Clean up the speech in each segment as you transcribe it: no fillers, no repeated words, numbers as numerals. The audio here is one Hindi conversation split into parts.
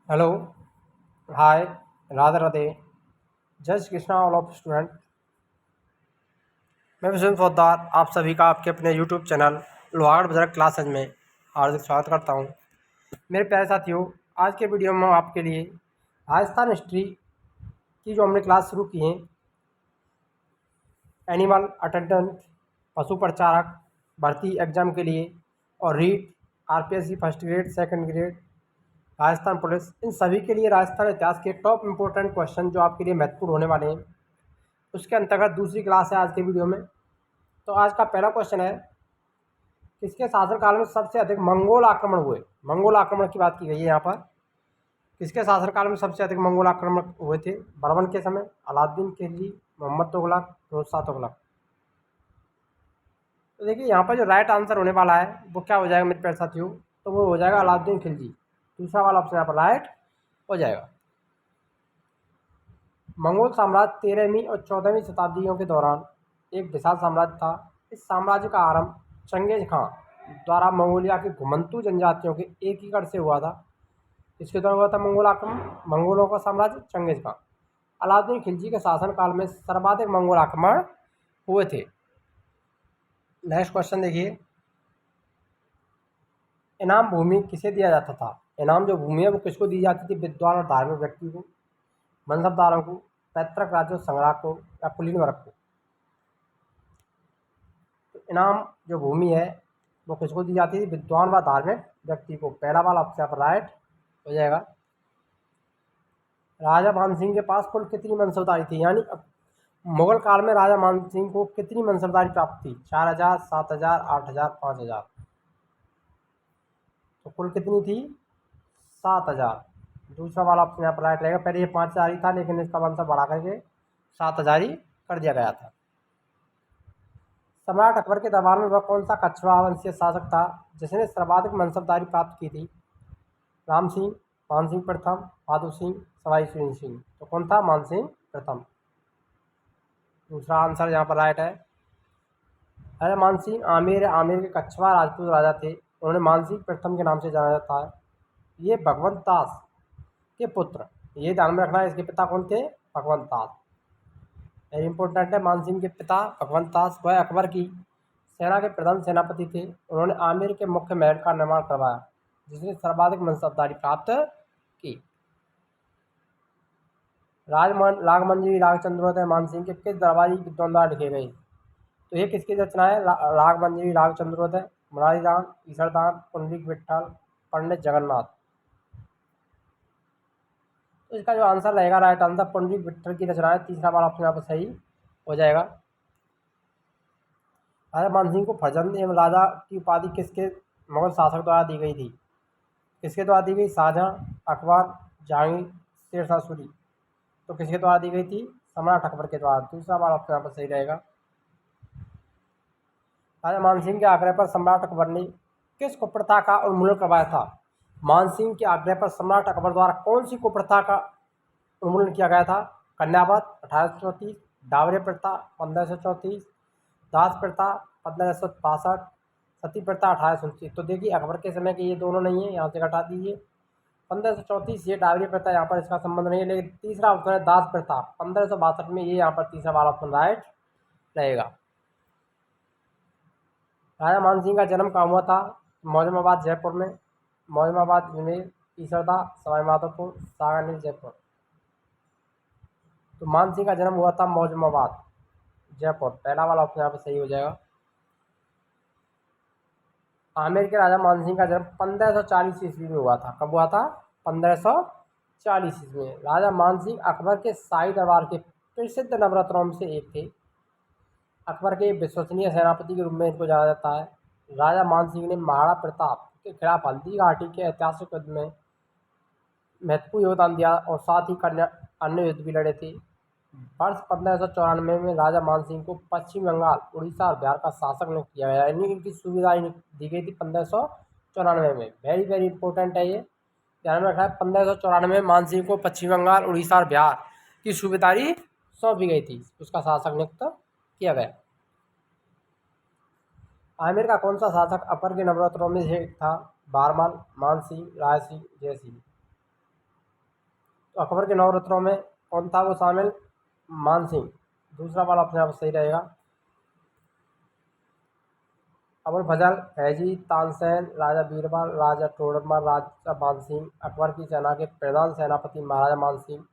हेलो, हाय, राधे राधे। जय Shri Krishna all of student. मैं विष्णु पोद्दार आप सभी का आपके अपने YouTube channel Lohagarh Bajrang classes में हार्दिक स्वागत करता हूं। मेरे प्यारे साथियों, आज के वीडियो में आपके लिए राजस्थान हिस्ट्री की जो हमने क्लास शुरू की है, एनिमल अटेंडेंट, पशु प्रचारक, भर्ती एग्जाम के लिए और REET, RPSC first grade, second grade, Rajasthan police, इन सभी के लिए राजस्थान इतिहास के टॉप इंपोर्टेंट क्वेश्चन जो आपके लिए महत्वपूर्ण होने वाले हैं, उसके अंतर्गत दूसरी क्लास है आज के वीडियो में। तो आज का पहला क्वेश्चन है, किसके शासनकाल में सबसे अधिक मंगोल आक्रमण हुए। मंगोल आक्रमण की बात की गई है यहाँ पर। किसके शासनकाल में सबसे अधिक मंगोल आक्रमण हुए थे? बर्मन के समय, अलाउद्दीन खिलजी, मोहम्मद तुगलक, फिरोज शाह तुगलक। तो देखिए यहाँ पर जो राइट आंसर होने वाला है वो क्या हो जाएगा मेरे प्यारे साथियों? तो वो हो जाएगा अलाउद्दीन खिलजी। दूसरा वाला ऑप्शन यहाँ पर राइट हो जाएगा। मंगोल साम्राज्य 13वीं और 14वीं शताब्दियों के दौरान एक विशाल साम्राज्य था। इस साम्राज्य का आरंभ चंगेज खां द्वारा मंगोलिया की घुमंतू जनजातियों के एकीकरण से हुआ था। इसके द्वारा हुआ था मंगोल आक्रमण, मंगोलों का साम्राज्य चंगेज खां। अलाउद्दीन खिलजी के शासनकाल में सर्वाधिक मंगोल आक्रमण हुए थे। नेक्स्ट क्वेश्चन देखिए, इनाम भूमि किसे दिया जाता था? इनाम जो भूमि है वो किसको दी जाती थी? विद्वान और धार्मिक व्यक्ति को, मनसबदारों को, पैतृक राज्यों संग्राहक को या कुलीन वर्ग को। तो इनाम जो भूमि है वो किसको दी जाती थी? विद्वान व धार्मिक व्यक्ति को। पहला वाला ऑप्शन पर राइट हो जाएगा। राजा मानसिंह के पास कुल कितनी मनसबदारी थी? यानी मुगल काल में राजा मानसिंह को कितनी मनसबदारी प्राप्त थी? 4000, 7000, 8000, 5000। तो कुल कितनी थी? 7000। दूसरा वाला ऑप्शन यहाँ पर राइट रहेगा। पहले ये 5000 ही था, लेकिन इसका मनसब बढ़ा करके 7000 ही कर दिया गया था। सम्राट अकबर के दरबार में वह कौन सा कछवाहा वंशीय शासक था जिसने सर्वाधिक मनसबदारी प्राप्त की थी? राम सिंह, मानसिंह प्रथम, बहादुर सिंह, सवाई सिंह। तो कौन था? मानसिंह प्रथम। दूसरा आंसर यहाँ पर राइट है। अरे मानसिंह आमेर के कछवाहा राजपूत राजा थे। उन्होंने मानसिंह प्रथम के नाम से जाना जाता है। ये भगवंत दास के पुत्र, ये ध्यान में रखना है। इसके पिता कौन थे? भगवंत दास। वेरी इंपॉर्टेंट है। मानसिंह के पिता भगवंत दास वह अकबर की सेना के प्रधान सेनापति थे। उन्होंने आमेर के मुख्य महल का निर्माण करवाया जिसने सर्वाधिक मनसबदारी प्राप्त की। रागमंजरी रागचंद्रोदय मानसिंह के किस दरबारी विद्वान द्वारा लिखे गए? तो ये किसकी रचना है? रागमंजरी रागचंद्रोदय, मुरारीदान, ईसरदान, पुंडरीक विट्ठल, पंडित जगन्नाथ। तो इसका जो आंसर रहेगा राइट आंसर पुंडरीक विट्ठल की रचना है। तीसरा वाला ऑप्शन यहाँ पर सही हो जाएगा। राजा मानसिंह को फर्जंद एवं राजा की उपाधि किसके मुगल शासक द्वारा दी गई थी? किसके द्वारा दी गई? शाहजहां, अकबर, जहांगीर, शेरशाह सूरी। तो किसके द्वारा दी गई थी? सम्राट अकबर के द्वारा। दूसरा वाला ऑप्शन यहाँ पर सही रहेगा। राजा मानसिंह के आग्रह पर सम्राट अकबर ने किस कुप्रथा का उन्मूलन करवाया था? मानसिंह के आग्रह पर सम्राट अकबर द्वारा कौन सी कुप्रथा का उन्मूलन किया गया था? कन्यावत 1834, डावरे प्रथा 1534, दास प्रथा 1562, सती प्रथा 1829। तो देखिए अकबर के समय के ये दोनों नहीं है, यहाँ से घटा दीजिए। 1534 ये डावरी प्रथा, यहाँ पर इसका संबंध नहीं है। लेकिन तीसरा ऑप्शन है दास प्रथा 1562 में, ये यहाँ पर तीसरा वाला ऑप्शन राइट रहेगा। राजा मानसिंह का जन्म कहाँ हुआ था? मौजमाबाद जयपुर में, मौजमाबाद अजमेर, ईसरदा सवाई माधोपुर, सागानेर जयपुर। तो मानसिंह का जन्म हुआ था मौजमाबाद जयपुर। पहला वाला ऑप्शन यहाँ पर सही हो जाएगा। आमेर के राजा मानसिंह का जन्म 1540 ईस्वी में हुआ था। कब हुआ था? 1540 ईस्वी में। राजा मानसिंह अकबर के शाही दरबार के प्रसिद्ध नवरत्नों में से एक थे। अकबर के विश्वसनीय सेनापति के रूप में इनको जाना जाता है। राजा मानसिंह ने महाराणा प्रताप के खिलाफ हल्दी घाटी के ऐतिहासिक युद्ध में महत्वपूर्ण योगदान दिया और साथ ही अन्य युद्ध भी लड़े थे। वर्ष 1594 में राजा मानसिंह को पश्चिम बंगाल, उड़ीसा और बिहार का शासक नियुक्त किया गया। यानी इनकी सुविधाएं दी गई थी 1594 में। वेरी वेरी इंपॉर्टेंट है ये, ध्यान में रखना है। 1594 में मानसिंह को पश्चिम बंगाल, उड़ीसा और बिहार की सूबेदारी सौंपी गई थी, उसका शासक नियुक्त किया गया। आमेर का कौन सा शासक अकबर के नवरत्नों में से एक था? बारमल, मानसिंह, रायसिंह, जयसिंह। तो अकबर के 9 रत्नों में कौन था वो शामिल? मानसिंह। दूसरा वाला अपने आप सही रहेगा। अबुल फजल, फैजी, तानसेन, राजा बीरबल, राजा तोडरमल, राजा मानसिंह, अकबर की सेना के प्रधान सेनापति महाराजा मानसिंह,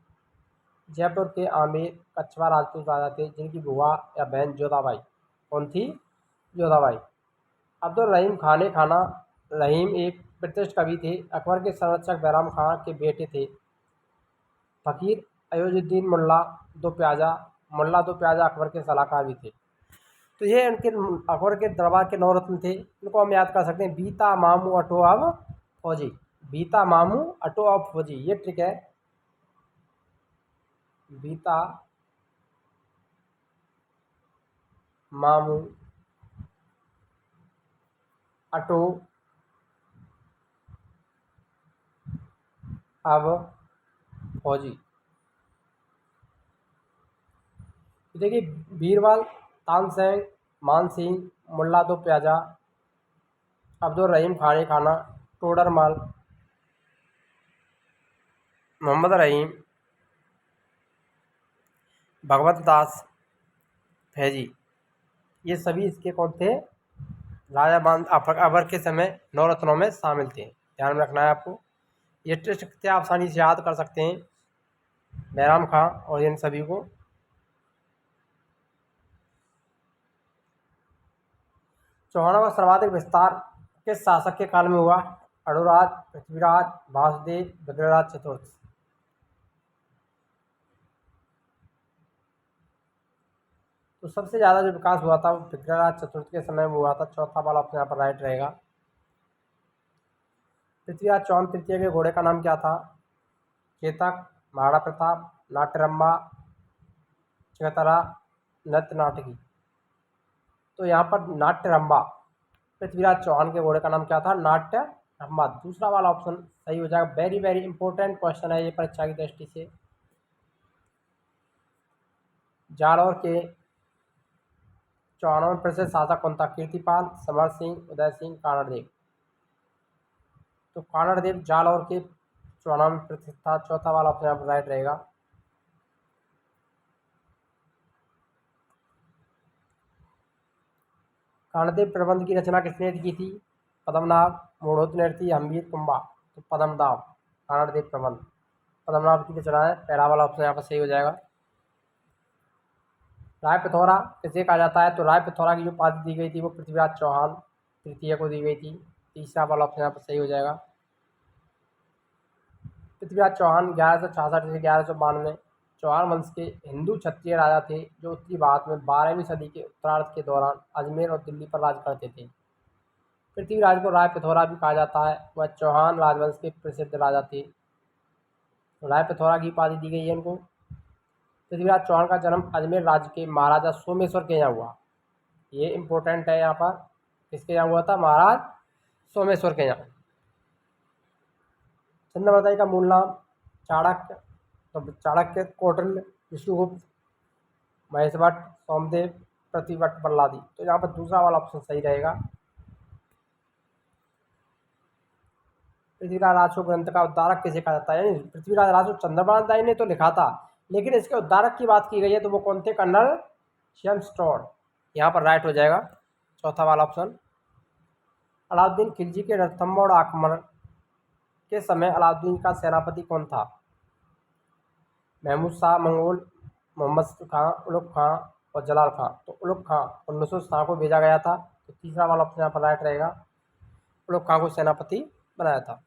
जयपुर के आमिर कछवा राजपूत राजा थे जिनकी बुआ या बहन जोधाबाई कौन थी? जोधाबाई। अब्दुल रहीम खाने खाना रहीम एक प्रतिष्ठित कवि थे। अकबर के संरक्षक बैराम खां के बेटे थे। फकीर अयूजुद्दीन मुल्ला दो प्याजा अकबर के सलाहकार भी थे। तो ये उनके अकबर के दरबार के 9 रत्न थे। इनको हम याद कर सकते हैं। बीता मामू अटो अब फौजी, बीता मामू अटो अब फौजी, ये ट्रिक है। बीता मामू अटो अब फौजी। देखिए, बीरबल, तानसेन, मानसिंह, मुल्ला दो प्याजा, अब्दुल रहीम खाने खाना, टोडरमल, मोहम्मद रहीम, भगवत दास, फैजी, ये सभी इसके कौन थे? राजा अकबर के समय 9 रत्नों में शामिल थे। ध्यान में रखना है आपको। ये टेस्ट कितने आसानी से याद कर सकते हैं, बैराम खां और इन सभी को। चौहानों का सर्वाधिक विस्तार किस शासक के काल में हुआ? अणुराज, पृथ्वीराज, वासुदेव, विग्रहराज चतुर्थ। तो सबसे ज़्यादा जो विकास हुआ था वो विग्रहराज चतुर्थ के समय में हुआ था। चौथा वाला अपने यहाँ पर राइट रहेगा। पृथ्वीराज चौहान तृतीय के घोड़े का नाम क्या था? चेतक, महाराणा प्रताप, नाट्यरंबा, चकतरा, नृत्य नाटकी। तो यहाँ पर नाट्यरंबा, पृथ्वीराज चौहान के घोड़े का नाम क्या था? नाट्यरंबा। दूसरा वाला ऑप्शन सही हो जाएगा। वेरी वेरी इंपॉर्टेंट क्वेश्चन है ये परीक्षा की दृष्टि से। जालौर के चौहानों में प्रसिद्ध शासक कौन था? कीर्तिपाल, समर सिंह, उदय सिंह, कानड़देव। तो कानड़देव जालौर के चौहानों में प्रसिद्ध था। चौथा वाला ऑप्शन यहाँ पर राइट रहेगा। कानड़देव प्रबंध की रचना किसने की थी? पद्मनाभ, मूढ़ोत्तरी नृत्य, हम्बीर, कुंभा। तो पद्मनाभ, कानड़देव प्रबंध पद्मनाभ की रचना है। पहला वाला ऑप्शन यहाँ पर सही हो जाएगा। राय पिथौरा किसे कहा जाता है? तो राय पिथौरा की जो उपाधि दी गई थी वो पृथ्वीराज चौहान तृतीय को दी गई थी। तीसरा वाला ऑप्शन यहाँ पर सही हो जाएगा। पृथ्वीराज चौहान 1166 से 1192 चौहान वंश के हिंदू क्षत्रिय राजा थे जो उत्तरी भारत में 12वीं सदी के उत्तरार्ध के दौरान अजमेर और दिल्ली पर राज करते थे। पृथ्वीराज को राय पिथौरा भी कहा जाता है। वह चौहान राजवंश के प्रसिद्ध राजा थे। राय पिथौरा की उपाधि दी गई है इनको। पृथ्वीराज चौहान का जन्म अजमेर राज्य के महाराजा सोमेश्वर के यहाँ हुआ। ये इंपॉर्टेंट है यहाँ पर। किसके यहाँ हुआ था? महाराज सोमेश्वर के यहाँ। चंद्रवरदाई का मूल नाम? चाणक्य। तो चाणक्य, कौटिल्य, विष्णुगुप्त, महेश भट्ट, सोमदेव, पृथ्वीवट, बल्लादी। तो यहाँ पर दूसरा वाला ऑप्शन सही रहेगा। पृथ्वीराज राजो ग्रंथ का उद्धारक किसे कहा जाता है? यानी पृथ्वीराज राजो चंद्रवरदाई ने तो लिखा था, लेकिन इसके उद्धारक की बात की गई है तो वो कौन थे? कर्नल शेमस्टोन। यहाँ पर राइट हो जाएगा चौथा वाला ऑप्शन। अलाउद्दीन खिलजी के रणथंभौर आक्रमण के समय अलाउद्दीन का सेनापति कौन था? महमूद शाह मंगोल, मोहम्मद खां, उलुग खां और जलाल खां। तो उलुग खां 1900 को भेजा गया था। तो तीसरा वाला ऑप्शन यहाँ पर राइट रहेगा। उलुग खां को सेनापति बनाया था।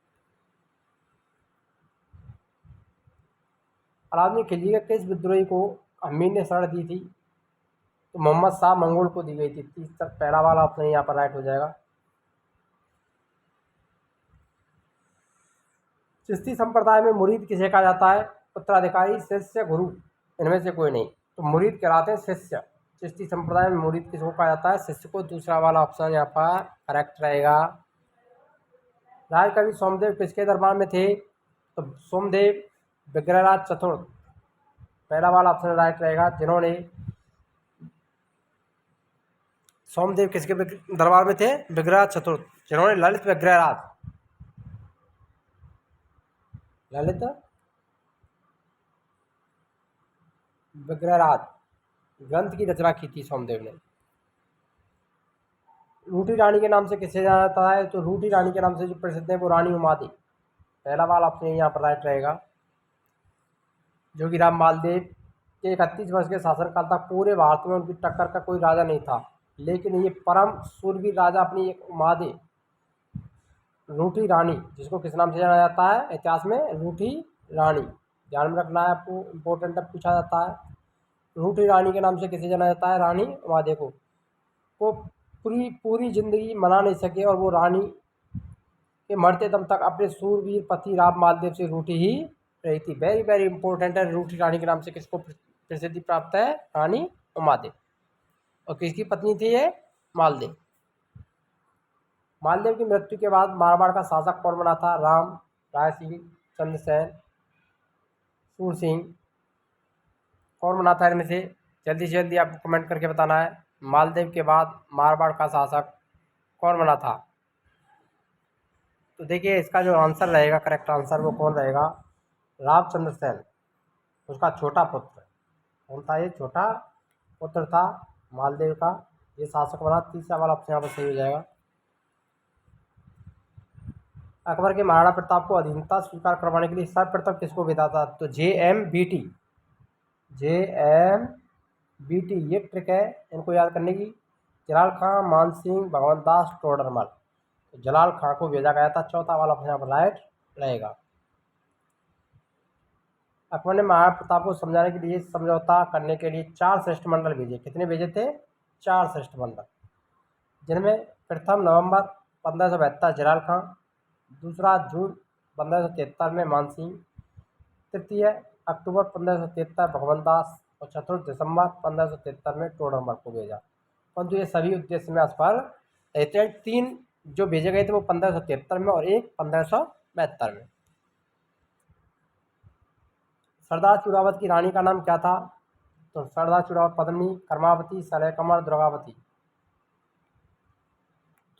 अलाउद्दीन खिलजी के किस विद्रोही को अमीर ने शरण दी थी? तो मोहम्मद शाह मंगोल को दी गई थी। तीसरा पहला वाला ऑप्शन यहाँ पर राइट हो जाएगा। चिश्ती संप्रदाय में मुरीद किसे कहा जाता है? उत्तराधिकारी, शिष्य, गुरु, इनमें से कोई नहीं। तो मुरीद कहलाते हैं शिष्य। चिश्ती संप्रदाय में मुरीद किसको कहा जाता है? शिष्य को। दूसरा वाला ऑप्शन यहाँ पर करेक्ट रहेगा। राजकवि सोमदेव किसके दरबार में थे? तो सोमदेव विग्रहराज चतुर्थ, पहला वाला ऑप्शन राइट रहेगा। जिन्होंने सोमदेव किसके दरबार में थे? विग्रहराज चतुर्थ, जिन्होंने ललित विग्रहराज विग्रहराज ग्रंथ की रचना की थी सोमदेव ने। रूठी रानी के नाम से किसे जाना जाता है? तो रूठी रानी के नाम से जो प्रसिद्ध है वो रानी उमादी। पहला वाला ऑप्शन यहाँ पर राइट रहेगा। जो कि राम मालदेव के 31 वर्ष के शासनकाल तक पूरे भारत में उनकी टक्कर का कोई राजा नहीं था, लेकिन ये परम सूरवीर राजा अपनी एक उमादे रूठी रानी, जिसको किस नाम से जाना जाता है इतिहास में? रूठी रानी। ध्यान में रखना है आपको, इम्पोर्टेंट अब पूछा जाता है। रूठी रानी के नाम से किसे जाना जाता है? रानी उमादे को। वो पूरी पूरी जिंदगी मना नहीं सके और वो रानी के मरते दम तक अपने सूरवीर पति राम मालदेव से रूठी ही रही थी। वेरी वेरी इंपॉर्टेंट है। रूठी रानी के नाम से किसको प्रसिद्धि प्राप्त है? रानी उमादेव। और किसकी पत्नी थी ये? मालदेव। मालदेव की मृत्यु के बाद मारवाड़ का शासक कौन बना था? राम, राय सिंह, चंद्रसेन, सूर सिंह, कौन बना था इनमें से? जल्दी से जल्दी आपको कमेंट करके बताना है। मालदेव के बाद मारवाड़ का शासक कौन बना था? तो देखिए इसका जो आंसर रहेगा, करेक्ट आंसर, वो कौन रहेगा? रामचंद्र सेन, उसका छोटा पुत्र। कौन था ये? छोटा पुत्र था मालदेव का, ये शासक बना। तीसरा वाला ऑप्शन यहाँ पर सही हो जाएगा। अकबर के महाराणा प्रताप को अधीनता स्वीकार करवाने के लिए सर्वप्रथम किसको भेजा था? तो JMBT, JMBT ये ट्रिक है इनको याद करने की। जलाल खां, मानसिंह, भगवंत दास, टोडरमल। तो जलाल खां को भेजा गया था। चौथा वाला ऑप्शन यहाँ पर राइट रहेगा। अकबर ने महाराणा प्रताप को समझाने के लिए, समझौता करने के लिए 4 शिष्टमंडल भेजे। कितने भेजे थे? 4 शिष्टमंडल, जिनमें प्रथम नवंबर 1572 जलाल खां, दूसरा जून 1573 में मानसिंह, तृतीय अक्टूबर 1573 भगवंत दास और चतुर्थ दिसंबर 1573 में टोडरमल को भेजा। परंतु ये सभी उद्देश्य में असफल रहते हैं। 3 जो भेजे गए थे वो 1573 में और एक 1572 में। सरदार चूड़ावत की रानी का नाम क्या था? तो सरदार चूड़ावत पद्मिनी, कर्मावती, सलेकमर, दुर्गावती।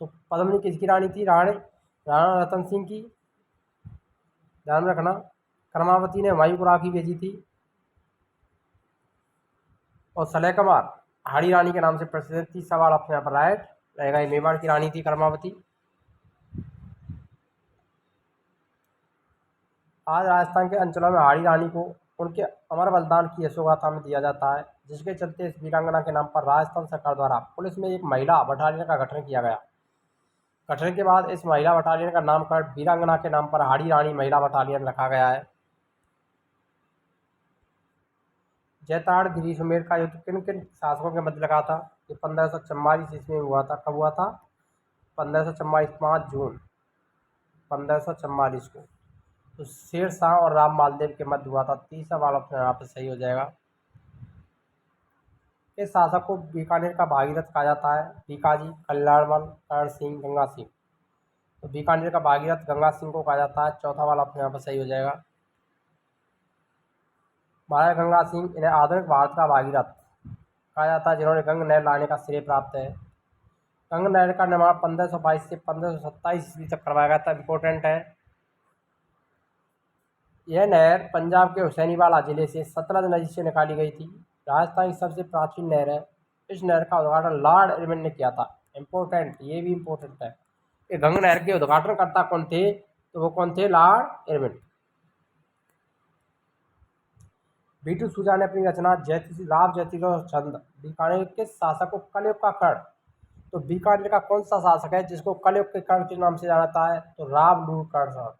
तो पद्मिनी किसकी रानी थी? राणा रतन सिंह की, ध्यान रखना। कर्मावती ने हुमायूं को राखी भेजी थी। और सलेकमार हाड़ी रानी के नाम से प्रसिद्ध थी। सवाल अपने यहाँ पर राइट रहेगा। ये मेवाड़ की रानी थी कर्मावती। आज राजस्थान के अंचलों में हाड़ी रानी को उनके अमर बलिदान की यशोगाथा में दिया जाता है, जिसके चलते इस वीरांगना के नाम पर राजस्थान सरकार द्वारा पुलिस में एक महिला बटालियन का गठन किया गया। गठन के बाद इस महिला बटालियन का नामकरण वीरांगना के नाम पर हाड़ी रानी महिला बटालियन रखा गया है। जैताड़ गिरी सुमेर का युद्ध किन किन शासकों के मध्य लगा था? ये 1544 ईस्वी में हुआ था। कब हुआ था? 1544, 5 जून 1544 को। तो शेर शाह और राम मालदेव के मध्य हुआ था। तीसरा वाला ऑप्शन यहाँ पे सही हो जाएगा। इस शासक को बीकानेर का भागीरथ कहा जाता है? बीकाजी, कल्याणमल, कर्ण सिंह, गंगा सिंह। तो बीकानेर का भागीरथ गंगा सिंह को कहा जाता है। चौथा वाला ऑप्शन यहाँ पर सही हो जाएगा। महाराजा गंगा सिंह, इन्हें आधुनिक भारत का भागीरथ कहा जाता है, जिन्होंने गंग नहर लाने का श्रेय प्राप्त है। गंग नहर का निर्माण 1522 से 1527 ईस्वी तक करवाया गया था। इंपॉर्टेंट है। यह नहर पंजाब के हुसैनीवाला जिले से सतलज नदी से निकाली गई थी। राजस्थान की सबसे प्राचीन नहर है। इस नहर का उद्घाटन लॉर्ड इरविन ने किया था। इंपॉर्टेंट, ये भी इंपॉर्टेंट है कि गंग नहर के उद्घाटनकर्ता कौन थे? तो वो कौन थे? Lord Irwin. बीटू सुजा ने अपनी रचना लाभ जयतिल और छंद बीकानेर के शासक को कलयुग का कर्ण, तो बीकानेर का कौन सा शासक है जिसको कलयुग के कर्ण के नाम से जाना जाता है? तो राम लूण कर्ण साहब।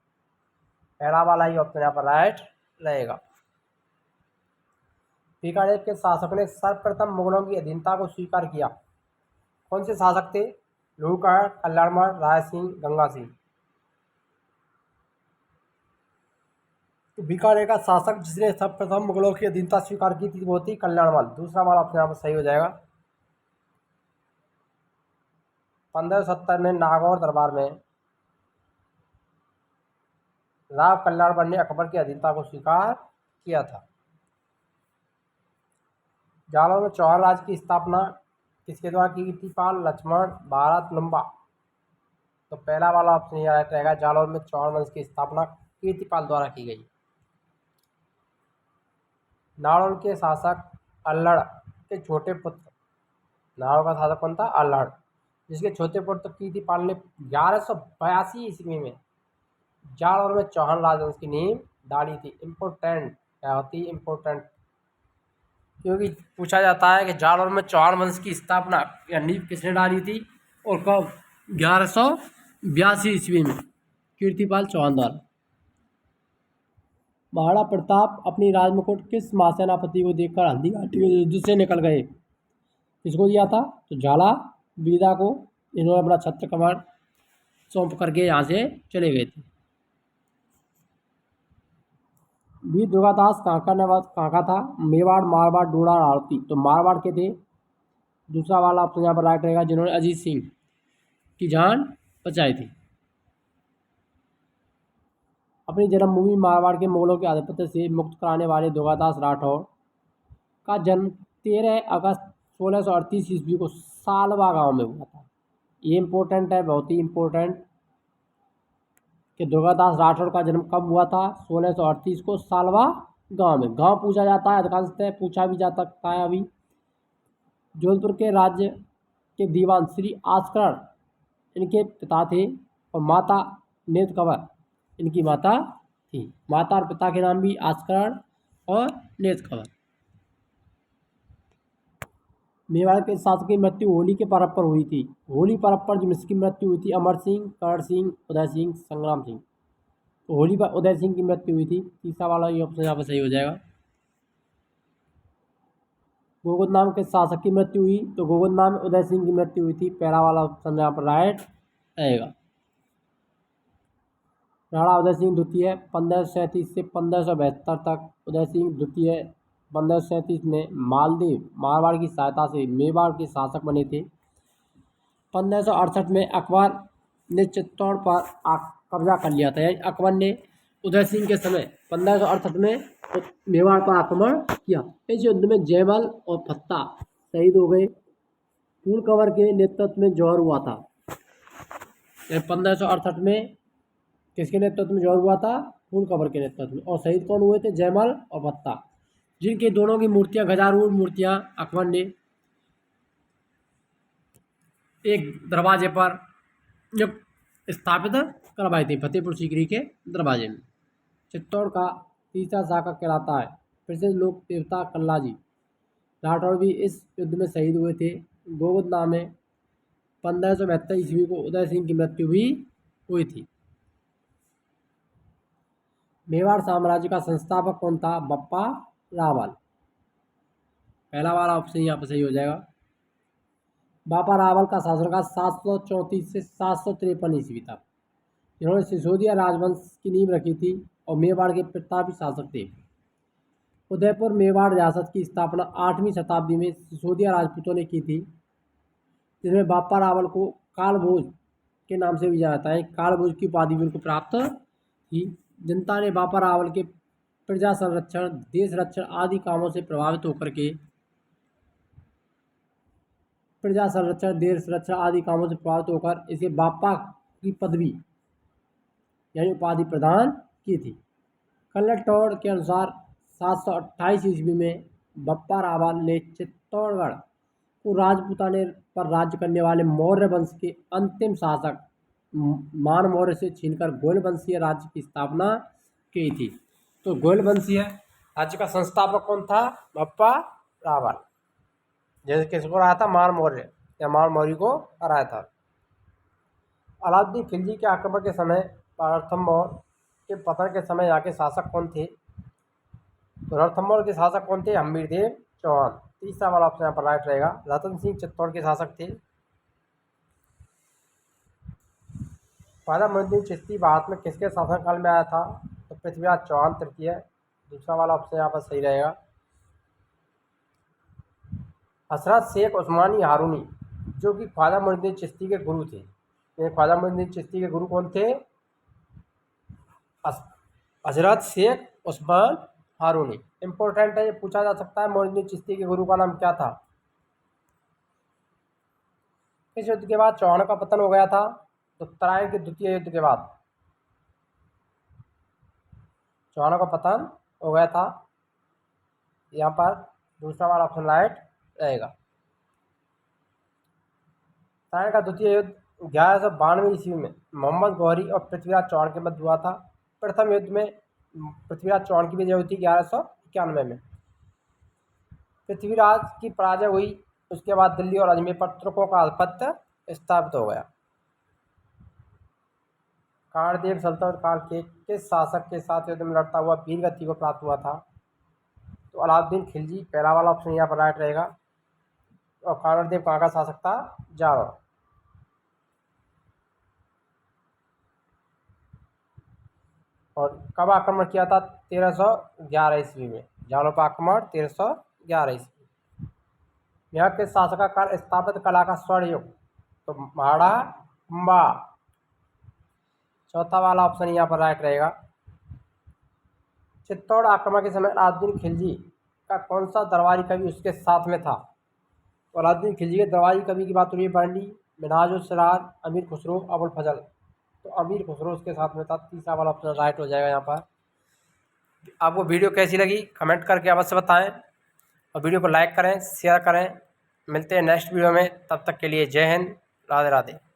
पहला वाला ही ऑप्शन यहाँ पर राइट रहेगा। बीकानेर के शासक ने सर्वप्रथम मुगलों की अधीनता को स्वीकार किया। कौन से शासक थे? लूणकर्ण, कल्याणमल, राय सिंह, गंगा सिंह। तो बीकानेर का शासक जिसने सर्वप्रथम मुगलों की अधीनता स्वीकार की थी वो थी कल्याणमल। दूसरा वाला ऑप्शन यहाँ पर सही हो जाएगा। 1570 में नागौर दरबार में राव कल्याणमल ने अकबर की अधीनता को स्वीकार किया था। जालौर में चौहान राज की स्थापना किसके द्वारा की थी? पाल, लक्ष्मण, भारत, लुम्बा। तो पहला वाला ऑप्शन यह रहेगा। जालौर में चौहान वंश की स्थापना कीर्तिपाल द्वारा की गई। नाड़ौल के शासक अल्लड़ के छोटे पुत्र, नाड़ौल का शासक कौन था? अल्लड़, जिसके छोटे पुत्र की थी पाल ने 1182 ईस्वी में जालौर में चौहान राजवंश की नींव डाली थी। इम्पोर्टेंट क्या होती है? इम्पोर्टेंट, क्योंकि पूछा जाता है कि जालौर में चौहान वंश की स्थापना या नींव किसने डाली थी और कब? 1182 ईस्वी में कीर्तिपाल चौहान द्वारा। महाराणा प्रताप अपनी राजमुकुट किस महासेनापति को देकर हल्दी घाटी के युद्ध से निकल गए? किसको दिया था? तो झाला बीदा को इन्होंने अपना छत्र कमर सौंप करके यहाँ से चले गए थे। वीर दुर्गादास कहाँ का था? मेवाड़, मारवाड़, डोडा, आरती। तो मारवाड़ के थे। दूसरा वाला ऑप्शन यहाँ पर राइट रहेगा, जिन्होंने अजीत सिंह की जान बचाई थी। अपनी जन्मभूमि मारवाड़ के मुगलों के आधिपत्य से मुक्त कराने वाले दुर्गादास राठौर का जन्म 13 अगस्त 1638 ईस्वी को सालवा गांव में हुआ था। ये इम्पोर्टेंट है, बहुत ही इम्पोर्टेंट, कि दुर्गादास राठौर का जन्म कब हुआ था? 1638 को सालवा गांव में। गांव पूछा जाता है, अधिकांशतः पूछा भी जा सकता है। अभी जोधपुर के राज्य के दीवान श्री आस्करण इनके पिता थे और माता नेत्र कंवर इनकी माता थी। माता और पिता के नाम भी आस्करण और नेत्र कंवर। मेवाड़ के शासक की मृत्यु होली के पर्व पर हुई थी। होली पर्व पर जिसकी मृत्यु हुई थी अमर सिंह, कर्ण सिंह, उदय सिंह, संग्राम सिंह। तो होली पर उदय सिंह की मृत्यु हुई थी। तीसरा वाला ये ऑप्शन यहाँ पर सही हो जाएगा। गोगद नाम के शासक की मृत्यु हुई, तो गोगद नाम में उदय सिंह की मृत्यु हुई थी। पहला वाला ऑप्शन यहाँ पर राइट रहेगा। राणा उदय सिंह द्वितीय 1537 से 1572 तक। उदय सिंह द्वितीय 1537 में मालदेव मारवाड़ की सहायता से मेवाड़ के शासक बने थे। 1568 में अकबर ने चित्तौड़ पर कब्जा कर लिया था। अकबर ने उदय सिंह के समय 1568 में मेवाड़ पर आक्रमण किया। इस युद्ध में जयमल और फत्ता शहीद हो गए। फूल कंवर के नेतृत्व में जौहर हुआ था। 1568 में किसके नेतृत्व में जौहर हुआ था? फूल कंवर के नेतृत्व में। और शहीद कौन हुए थे? जयमल और फत्ता, जिनके दोनों की मूर्तियां, गजारूढ़ मूर्तियां अकबर ने एक दरवाजे पर जब स्थापित करवाई थी, फतेहपुर सीकरी के दरवाजे में। चित्तौड़ का तीसरा शासक कहलाता है प्रसिद्ध लोक देवता कल्लाजी राठौर भी इस युद्ध में शहीद हुए थे। गोगद नाम में 1572 ईस्वी को उदय सिंह की मृत्यु भी हुई थी। मेवाड़ साम्राज्य का संस्थापक कौन था? बप्पा रावल। पहला वाला ऑप्शन यहाँ पर सही हो जाएगा। बापा रावल का शासनकाल 734 से 753 ईस्वी तक। इन्होंने सिसोदिया राजवंश की नींव रखी थी और मेवाड़ के पिता भी शासक थे। उदयपुर मेवाड़ रियासत की स्थापना 8वीं शताब्दी में सिसोदिया राजपूतों ने की थी, जिसमें बापा रावल को कालभोज के नाम से भी जाना जाता है। कालभोज की उपाधि भी उनको प्राप्त थी। जनता ने बापा रावल के प्रजा संरक्षण, देश रक्षण आदि कामों से प्रभावित होकर के प्रजा संरक्षण, देश रक्षा आदि कामों से प्रभावित होकर इसे बापा की पदवी यानी उपाधि प्रदान की थी। कल्लटौड़ के अनुसार 728 ईस्वी में बप्पा रावल ने चित्तौड़गढ़ को राजपूताने पर राज्य करने वाले मौर्य वंश के अंतिम शासक मान मौर्य से छीनकर गोयल वंशीय राज्य की स्थापना की थी। तो गोयल वंशीय राज्य का संस्थापक कौन था? बप्पा रावल। जैसे किसको रहा था? मान मौर्य या मान मौर्य को हराया था। अलाउद्दीन खिलजी के आक्रमण के समय रणथंभौर के पतन के समय यहाँ के शासक कौन थे? तो रणथंभौर के शासक कौन थे? हम्मीरदेव चौहान। तीसरा वाला ऑप्शन यहाँ पर राइट रहेगा। रतन सिंह चित्तौड़ के शासक थे। ख्वाजा मोइनुद्दीन चिश्ती भारत में किसके शासनकाल में आया था? तो पृथ्वीराज चौहान तृतीय। दूसरा वाला ऑप्शन यहाँ पर सही रहेगा। हजरत शेख उस्मानी हारूनी जो कि ख्वाजा मोइनुद्दीन चिश्ती के गुरु थे। ख्वाजा मोइनुद्दीन चिश्ती के गुरु कौन थे? हजरत शेख उस्मान हारूनी। इंपॉर्टेंट है, ये पूछा जा सकता है मोइनुद्दीन चिश्ती के गुरु का नाम क्या था? इस युद्ध के बाद चौहान का पतन हो गया था। तो तराइन के द्वितीय युद्ध के बाद चौहान का पतन हो गया था। यहाँ पर दूसरा वाला ऑप्शन राइट रहेगा। सारण का द्वितीय युद्ध 1192 ईस्वी में मोहम्मद गौरी और पृथ्वीराज चौहान के मध्य हुआ था। प्रथम युद्ध में पृथ्वीराज चौहान की विजय हुई थी 1191 में। पृथ्वीराज की पराजय हुई, उसके बाद दिल्ली और अजमेर पर तुर्कों का आधिपत्य स्थापित हो गया। काणदेव सल्तनत काल के किस शासक के साथ युद्ध में लड़ता हुआ वीर गति को प्राप्त हुआ था? तो अलाउद्दीन खिलजी, पहला वाला ऑप्शन यहाँ पर राइट रहेगा। और काणदेव कहाँ का शासक था? जालौर। और कब आक्रमण किया था? 1311 ईस्वी में। जालौर पर आक्रमण 1311 ईस्वी। यहाँ के शासक का काल स्थापत्य कला का स्वर्ण युग, तो महाड़ा। चौथा वाला ऑप्शन यहाँ पर राइट रहेगा। चित्तौड़ आक्रमण के समय अलाउद्दीन खिलजी का कौन सा दरबारी कवि उसके साथ में था? तो अलाउद्दीन खिलजी के दरबारी कवि की बात हो रही है बरनी, मिन्हाजुल सिराज, अमीर खुसरो, अबुल फजल। तो अमीर खुसरो उसके साथ में था। तीसरा वाला ऑप्शन राइट हो जाएगा यहाँ पर। आपको वीडियो कैसी लगी कमेंट करके अवश्य बताएं और वीडियो को लाइक करें, शेयर करें। मिलते हैं नेक्स्ट वीडियो में, तब तक के लिए जय हिंद, राधे राधे।